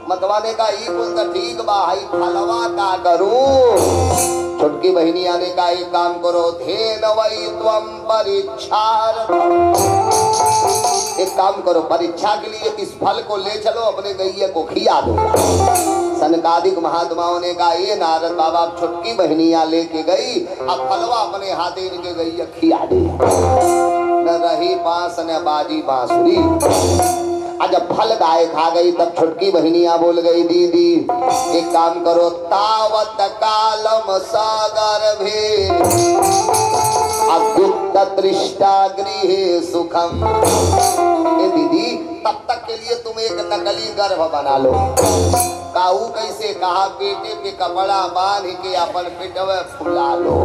मतवाने का ई कुल तो ठीक बा, हाई फलवा का करूं। छोटकी बहनिया ने कहा एक काम करो धेन वही त्वम परीक्षा, एक काम करो परीक्षा के लिए इस फल को ले चलो अपने गैया को खिया दो। सनकादिक महात्माओं ने कहा ये नारद बाबा छोटकी बहनिया लेके गई, अब फलवा अपने हाथे इनके गैया खिया दे। न रही बांस न बाजी बांसुरी। जब फल गाय खा गई तब छुटकी बहनिया बोल गई दीदी एक काम करो तावत कालम सागर भे अगुप्त तृष्टा गृहे सुखम। ए दीदी तब तक के लिए तुम एक नकली गर्भ बना लो। काऊ कैसे? कहा बेटे पे कपड़ा बांध के अपन पेटवे फुला लो।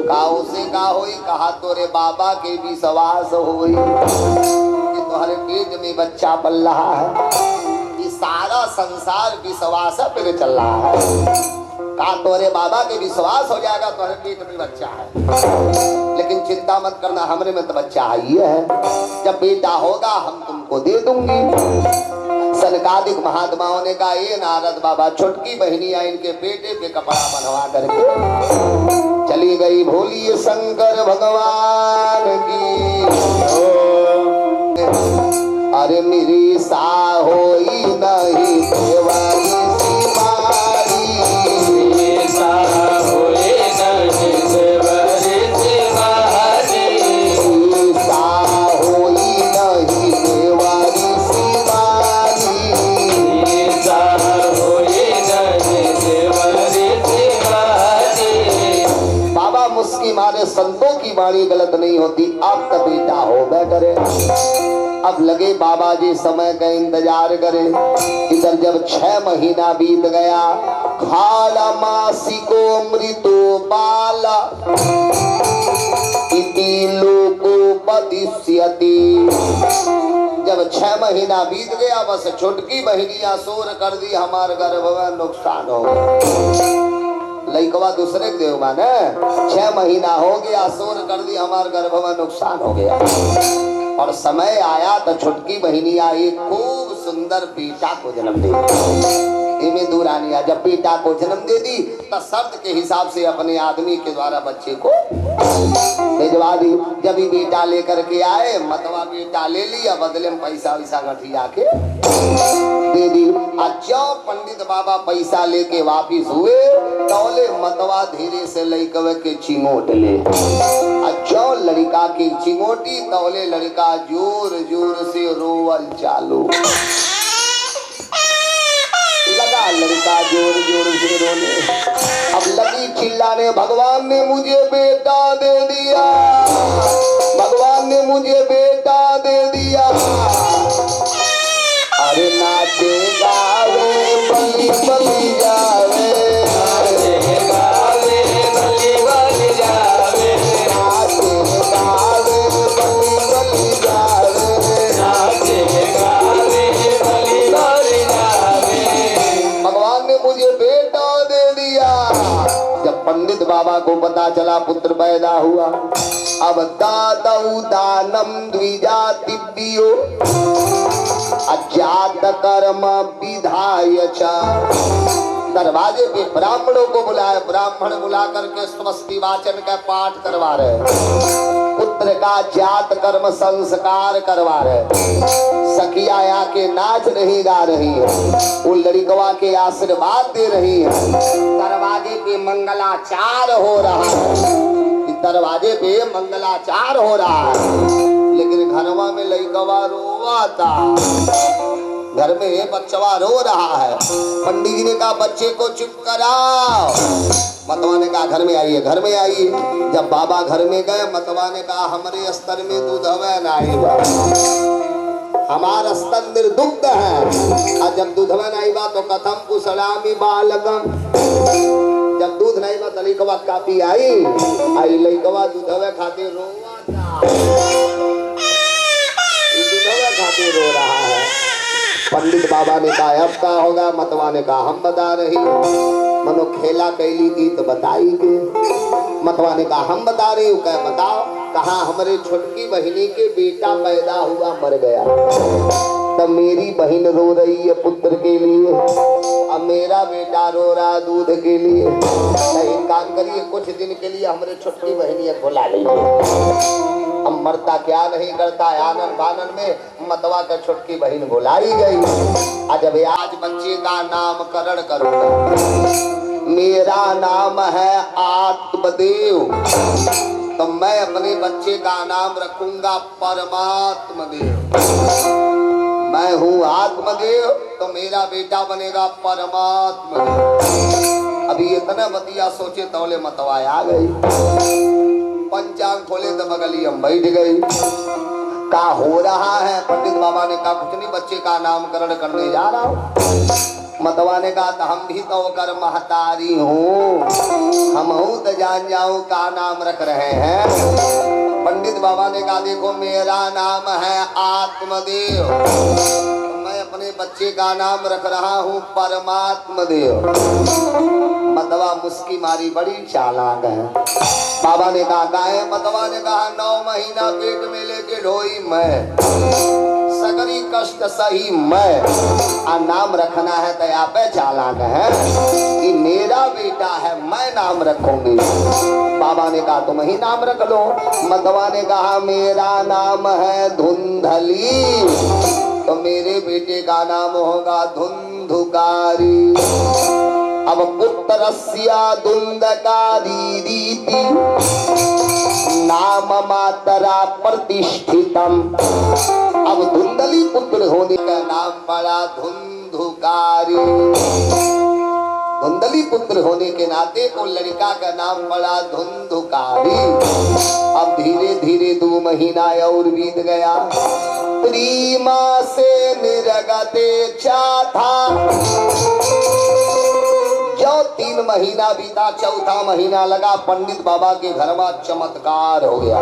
काऊ से का होई? कहा तोरे बाबा के विश्वास होई तुम्हारे पेट में बच्चा पल रहा है। ये सारा संसार विश्वास पे चल रहा है। कहा तोरे बाबा के विश्वास हो जाएगा तो हर पेट में बच्चा है, लेकिन चिंता मत करना, हमरे में तो बच्चा ही है, जब बेटा होगा हम तुमको दे दूंगी। सनकादिक महात्माओं ने कहा ये नारद बाबा, छोटकी बहनियां इनके बेटे पे कपड़ा बनवा करके चली गई। भोलिए शंकर भगवान की। अरे मेरी सा होई नहीं देवारी सिमारी, सा होए नहीं देवरी सिमारी, सा होई नहीं देवारी सिमारी। सा होए नहीं देवरी सिमारी। बाबा मुस्की मारे, संतों की वाणी गलत नहीं होती, अब तो बेटा हो गए करे। अब लगे बाबा जी समय का इंतजार करे। इधर जब 6 महीना बीत गया, खाला मासिको मृतो बाला इति लोकोपदिश्यति। जब 6 महीना बीत गया, बस छोटकी बहनियां शोर कर दी, हमार गर्भ में नुकसान हो गया। लइकवा दूसरे के देव माने 6 महीना हो गया, शोर कर दी, हमार गर्भ में नुकसान हो गया। और समय आया तो छुटकी बहिनी आई, खूब सुंदर बेटा को जन्म दे दी। दूरानिया जब बेटा को जन्म दे दी तो शर्त के हिसाब से अपने आदमी के द्वारा बच्चे को भिजवा दी। जब ही बेटा लेकर के आए, मतवा बेटा ले लिया, बदले में पैसा वैसा गठिया के दे दी। जब पंडित बाबा पैसा लेके वापिस हुए, तौले मतवा धीरे से लइकवे के चिंगोट ले। जो लड़का की चिंगोटी, तौले लड़का जोर जोर से रोवल चालू लगा। लड़का जोर जोर से रोने, अब लगी चिल्लाने, भगवान ने मुझे बेटा दे दिया, भगवान ने मुझे बेटा दे दिया। अरे नाचे गावे बली बली जावे, नाचे गावे बली बली जावे, नाचे गावे बली बली जावे, नाचे गावे बली बली जावे। भगवान ने मुझे बेटा दे दिया। जब पंडित बाबा को पता चला पुत्र पैदा हुआ, अब दादौ दानम द्विजातिभ्यो अजात कर्म विधाय च। दरवाजे पे ब्राह्मणों को बुलाए, ब्राह्मण बुला करके स्वस्ति वाचन का पाठ करवा रहे, पुत्र का जात कर्म संस्कार करवा रहे। सखिया आके नाच रही, गा रही है, वो लड़कवा के आशीर्वाद दे रही है। दरवाजे पे मंगलाचार हो रहा है, दरवाजे पे मंगलाचार हो रहा है, लेकिन घरवा में लड़कवा रोवाता, घर में बच्चवा रो रहा है। पंडित जी ने कहा बच्चे को चुप कराओ। मतवा ने कहा घर में आइए, घर में आइए। जब बाबा घर में गए, मतवा ने कहा हमारे स्तर में दूध हवे नहीं, हमारा स्तर निर्दुग्ध है। और जब दूध हवे नहीं बा तो कथम कुशलामी बालकम। जब दूध नहीं बा तो लइकवा कापी आई, आई लइकवा दूध हवे खातिर रोवाता, दूध हवे खातिर रो रहा है। पंडित बाबा ने कहा अब क्या होगा, मतवा ने कहा हम बता रही, मनो खेला कैली थी तो बताई के। मतवा ने कहा हम बता रही हूँ, क्या बताओ। कहा हमारे छोटकी बहिनी के बेटा पैदा हुआ, मर गया, तब मेरी बहन रो रही है पुत्र के लिए, अब मेरा बेटा रो रहा दूध के लिए। एक काम करिए, कुछ दिन के लिए हमारे छोटकी बहनी को ला लीजिए। अब मरता क्या नहीं करता, आनंद बानन में मतवा का छोटकी बहन बुलाई गई। जब आज बच्चे का नामकरण करूंगा, मेरा नाम है आत्मदेव, तो मैं अपने बच्चे का नाम रखूंगा परमात्मा देव। मैं हूँ आत्मदेव, तो मेरा बेटा बनेगा परमात्मा देव। अभी इतना बतिया सोचे, तौले मतवा आ गई। पंचांग खोले तो बगली हम बैठ गई। का हो रहा है? पंडित बाबा ने कहा कुछ नहीं, बच्चे का नामकरण करने जा रहा हूँ। मतवा ने कहा तो हम भी तो कर महतारी हूँ, हम हूँ तो जान जाऊँ का नाम रख रहे हैं। पंडित बाबा ने कहा देखो मेरा नाम है आत्मदेव, मैं अपने बच्चे का नाम रख रहा हूँ परमात्मा देव। मतवा मुस्की मारी, बड़ी चालाक है। बाबा ने कहा गाय, मतवा ने कहा 9 महीना पेट में लेके ढोई मैं, सगरी कष्ट सही मैं, आ नाम रखना है तो आप चालाक है कि मेरा बेटा है, मैं नाम रखूंगी। बाबा ने कहा तुम ही नाम रख लो। मतवा ने कहा मेरा नाम है धुंधली, तो मेरे बेटे का नाम होगा धुंधुकारी। अब पुत्रस्या धुंधकारी रीति नाम मातरा प्रतिष्ठितम। अब धुंधली पुत्र होने का नाम पड़ा धुंधुकारी। धुंधली पुत्र होने के नाते को लड़का का नाम पड़ा धुंधुकारी। अब धीरे धीरे 2 महीना और बीत गया। प्रीमा से निरगते चाथा, जो 3 महीना बीता, 4था महीना लगा, पंडित बाबा के घर में चमत्कार हो गया।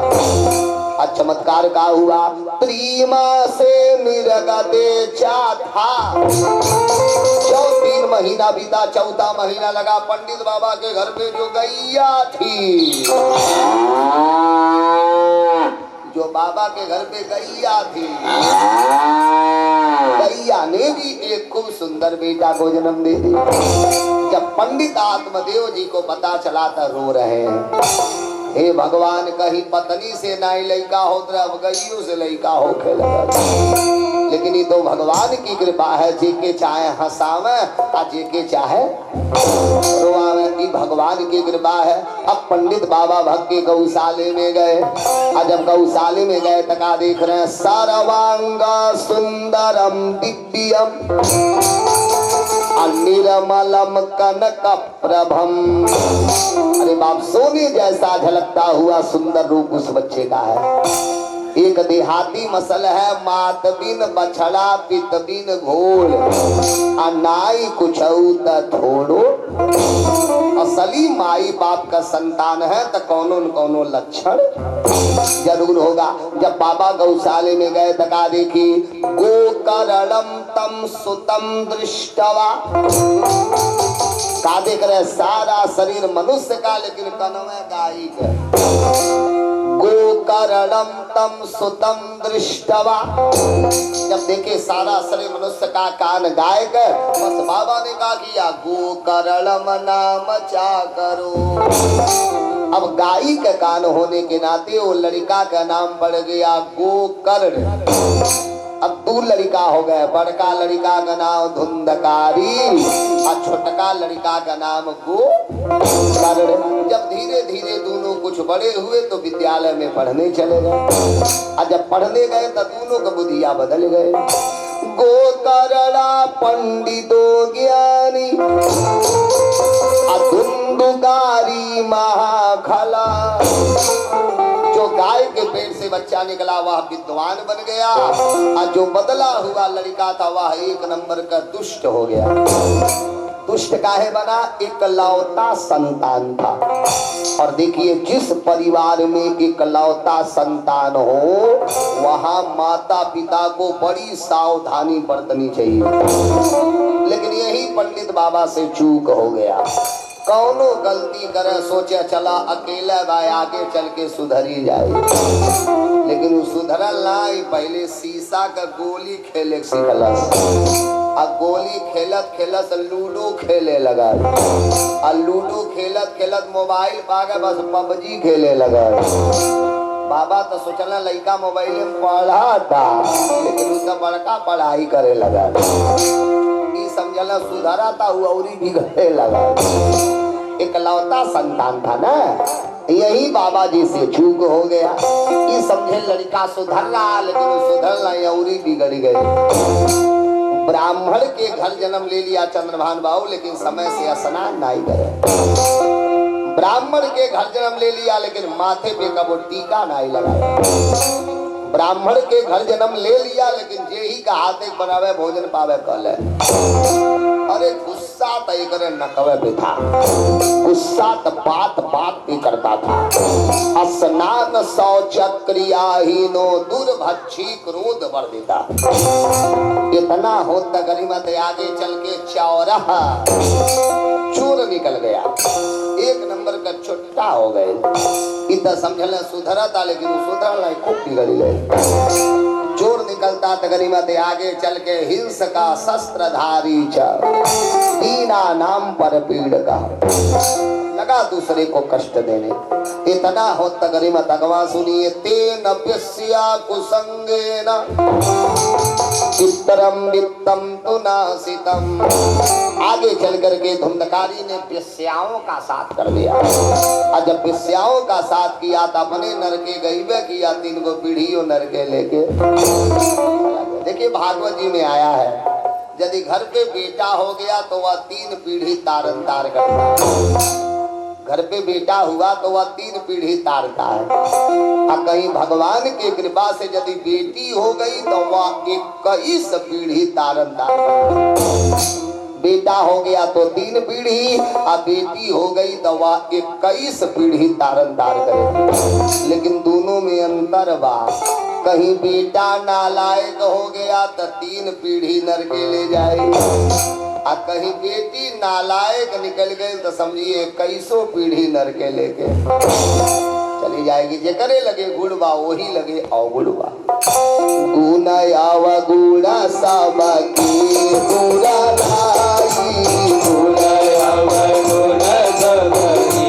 आज चमत्कार का हुआ, प्रीमा से निरगते चाथा, जो 3 महीना बीता, 4था महीना लगा, पंडित बाबा के घर पे जो गैया थी, जो बाबा के घर पे गैया थी, गैया ने भी एक खूब सुंदर बेटा को जन्म दे दिया। जब पंडित आत्मदेव जी को पता चला तो रो रहे हैं, हे भगवान, कहीं पत्नी से ना ही लड़का हो तो अब गैयों से लड़का हो खेला। लेकिन ये तो भगवान की कृपा है, जेके चाहे हंसावे और जेके चाहे रोआवे, ये भगवान की कृपा है। अब पंडित बाबा भक्त के गौशाले में गए, और जब गौशाले में गए तो क्या देख रहे हैं, सर्वांग सुंदरम दिव्यम निर्मलम कनक प्रभम। अरे बाप, सोने जैसा झलकता हुआ सुंदर रूप उस बच्चे का है। एक देहाती मसल है, मात बिन बछड़ा पित बिन घोल, अनाई कुछ थोड़ो। असली माई बाप का संतान है तो कौनो न कौनो लक्षण जरूर होगा। जब बाबा गौशाले में गए तो का देखी, गोकरणम तम सुतम दृष्टवा, का देख रहे, सारा शरीर मनुष्य का लेकिन कनवे गाय का। गोकरणम तम सुतम दृष्टवा, जब देखे सारा शरीर मनुष्य का, कान गाय का, बस बाबा ने कहा किया गोकरणम नाम चा करो। अब गाय का कान होने के नाते वो लड़का का नाम पड़ गया गोकर्ण। अब 2 लड़का हो गए, बड़का लड़का का नाम धुंधकारी और छोटका लड़का का नाम गोकर्ण। जब धीरे धीरे दोनों कुछ बड़े हुए तो विद्यालय में पढ़ने चले गए, और जब पढ़ने गए तो दोनों का बुद्धिया बदल गए। गोकर्णा पंडितो ज्ञानी धुंधुकारी महाखला। जो गाय के पेट से बच्चा निकला वह विद्वान बन गया, और जो बदला हुआ लड़का था वह 1 नंबर का दुष्ट हो गया। दुष्ट काहे बना, इकलौता संतान था। और देखिए, जिस परिवार में इकलौता संतान हो वहां माता पिता को बड़ी सावधानी बरतनी चाहिए। लेकिन यही पंडित बाबा से चूक हो गया। कौनो गलती करे सोचे चला अकेला भाई आगे चल के सुधरी जाए, लेकिन वो सुधरल नहीं। पहले शीशा का गोली खेले सीखलस, अब गोली खेलत खेलत लूडो खेले लगा, और लूडो खेलत खेलत मोबाइल पागे बस पबजी खेले लगा। बाबा तो सोचना लड़का मोबाइल में पढ़ा था, लेकिन उसका बड़का पढ़ाई करे लगा। समझला सुधारा था वो और भी घटे लगा। इकलौता संतान था ना, यही बाबा जी से चूक हो गया। ये समझे लड़का सुधर रहा, लेकिन सुधर रहा और बिगड़ गए। ब्राह्मण के घर जन्म ले लिया चंद्रभान बाबू, लेकिन समय से स्नान नहीं करे। ब्राह्मण के घर जन्म ले लिया, लेकिन माथे पे कबो टीका नहीं लगाया। ब्राह्मण के घर जन्म ले लिया, लेकिन जे ही का हाथ एक बनावे भोजन पावे कल। अरे गुस्सा तय करे नकवे पे था, गुस्सा तो बात बात पे करता था। स्नान शौच क्रियाहीनो दुर्भक्षी क्रोध वर्धिता। ये तना होता गरीमत आगे चल के चौराहा चोर निकल गया, एक नंबर का छुट्टा हो गए। इतना समझल सुधरा था लेकिन सुधरल नहीं, खूब बिगड़ गए। चोर निकलता त गरीमत आगे चल के हिंस का शस्त्रधारी दीना नाम पर पीड़ का लगा दूसरे को कष्ट देने। इतना होता गरीमत अगवा सुनिए, तेन प्यस्या कुसंगेन चित्रम वित्तम तु नासितम। आगे चल करके धुंधकारी ने प्यस्याओं का साथ कर दिया, और जब प्यस्याओं का साथ किया तो अपने नरके गईबे किया, 3 गो पीढ़ियों नरके लेके। देखिए भागवत जी में आया है, यदि घर पे बेटा हो गया तो वह 3 पीढ़ी तारन तार करता है। घर पे बेटा हुआ तो वह 3 पीढ़ी तारता है। और कहीं भगवान की कृपा से यदि बेटी हो गई तो वह 21 पीढ़ी तारन तार करता है। बेटा हो गया तो 3 पीढ़ी, और बेटी हो गई तो वह 21 पीढ़ी तारन तार करे। लेकिन दोनों में अंतर बा, कहीं बेटा नालायक हो गया तो 3 पीढ़ी नरके ले जाए, और कहीं बेटी नालायक निकल गई तो समझिए 21 पीढ़ी नरके लेके चली जाएगी। जेकरे लगे गुड़बा वही लगे अवगुड़बा। गुना आवा गुड़ा साबा की गुड़ा लाई, गुना आवा गुड़ा साबा की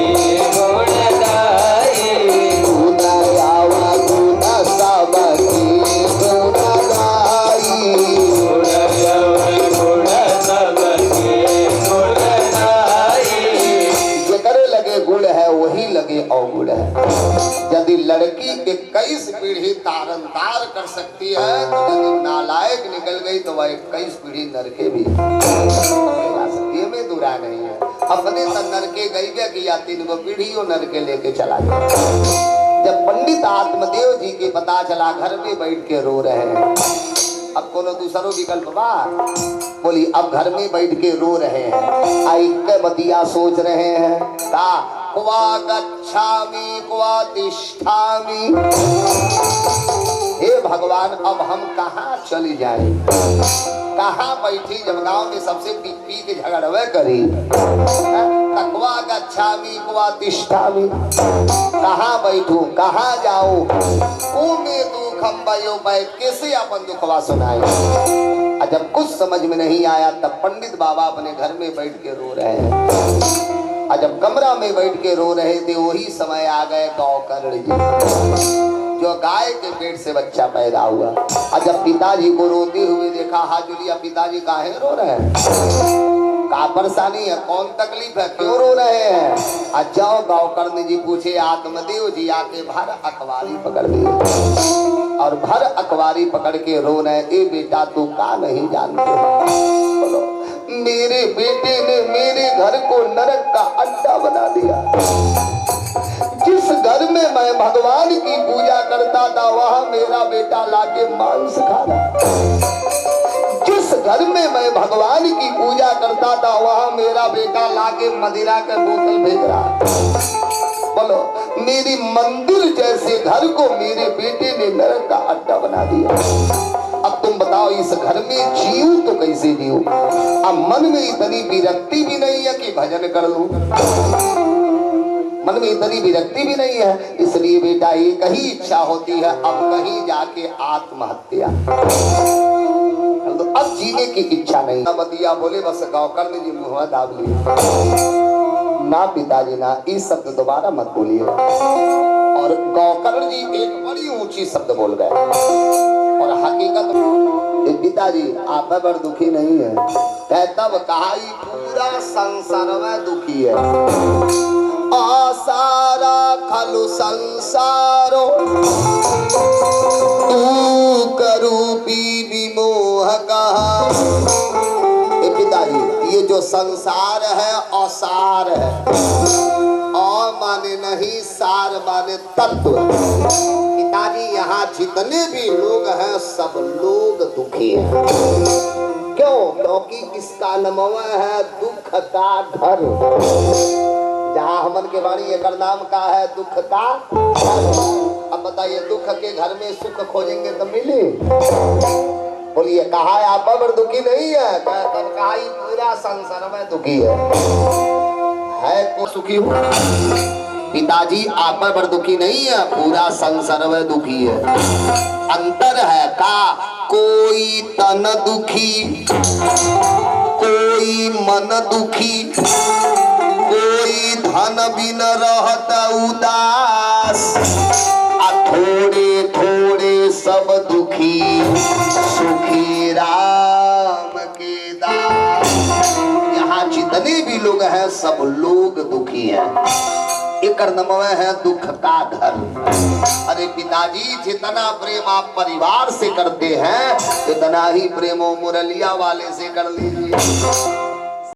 गुड़ा लाई, गुना आवा गुड़ा साबा की गुड़ा लाई, गुना आवा गुड़ा साबा की गुड़ा लाई। जेकरे लगे गुड़ है वही लगे अवगुड़ है। यदि लड़की 21 पीढ़ी तारन तार कर सकती है तो यदि नालायक निकल गई तो वह 21 पीढ़ी नरके भी जा सकती है, में दुरा नहीं है। अपने तो नरके गई किया, 3 गो पीढ़ियों नरके लेके चला गया। जब पंडित आत्मदेव जी के पता चला, घर में बैठ के रो रहे हैं, अब कोनो दूसरो विकल्प बा? बोली अब घर में बैठ के रो रहे हैं, आई के बतिया सोच रहे हैं, का क्वा गच्छामि क्वा तिष्ठामि। हे भगवान अब हम कहाँ चली जाए, कहाँ बैठी, जब गाँव में सबसे पी के झगड़वे करी। क्वा गच्छामि क्वा तिष्ठामि, कहाँ बैठू कहाँ जाऊं, में दुखम भयो भाई कैसे अपन दुखवा सुनाए। जब कुछ समझ में नहीं आया तब पंडित बाबा अपने घर में बैठ के रो रहे हैं। जब कमरा में बैठ के रो रहे थे वही समय आ गए गौकर्ण जी, जो गाय के पेट से बच्चा पैदा हुआ। और जब पिताजी को रोते हुए देखा, हाथ जुलिया पिताजी काहे रो रहे हैं, का परेशानी है, कौन तकलीफ है, क्यों रो रहे हैं। आज जाओ गौकर्ण जी पूछे, आत्मदेव जी आके भर अखबारी पकड़ लिए और भर अखबारी पकड़ के रो रहे, ए बेटा तू का नहीं जानते, बोलो मेरे बेटे ने मेरे घर को नरक का अड्डा बना दिया। जिस घर में मैं भगवान की पूजा करता था वहां मेरा बेटा लाके मांस खा रहा। जिस घर में मैं भगवान की पूजा करता था वहां मेरा बेटा लाके मदिरा का बोतल भेज रहा। बोलो मेरी मंदिर जैसे घर को मेरे बेटे ने नरक का अड्डा बना दिया। अब तुम बताओ इस घर में जीऊं तो कैसे जीऊं। अब मन में इतनी विरक्ति भी नहीं है कि भजन कर लूं, मन में इतनी विरक्ति भी नहीं है, इसलिए बेटा एक ही इच्छा होती है, अब कहीं जाके आत्महत्या। तो अब जीने की इच्छा नहीं। बतिया बोले बस गौकर्ण जी मुँह दाब लिए, ना पिताजी ना, इस शब्द दोबारा मत बोलिए। और गौकर्ण जी एक बड़ी ऊंची शब्द बोल गए, और हकीकत पिताजी आप बड़ दुखी नहीं है, तब कहा पूरा संसार में दुखी है। आसारा खलु संसारो तू करूपी विमोह कहा। पिताजी ये जो संसार है असार है, और माने नहीं सार माने तत्व। पिताजी यहाँ जितने भी लोग हैं सब लोग दुखी हैं। क्यों? क्योंकि इसका नाम है दुख का घर। जहाँ हमन के वाणी एक नाम का है दुख का घर। अब बताइए दुख के घर में सुख खोजेंगे तो मिले, बोलिए कहा है आप पर दुखी नहीं है, कहा ही पूरा संसार में दुखी है को सुखी हो। पिताजी आप पर दुखी नहीं है, पूरा संसार में दुखी है। अंतर है का कोई तन दुखी, कोई मन दुखी, कोई धन बिन रहत उदास, थोड़े थोड़े सब दुखी, सुखी राम के दास। यहाँ जितने भी लोग हैं सब लोग दुखी हैं। एक नमवे है दुख का घर। अरे पिताजी जितना प्रेम आप परिवार से करते हैं, इतना ही प्रेम मुरलिया वाले से कर लीजिए।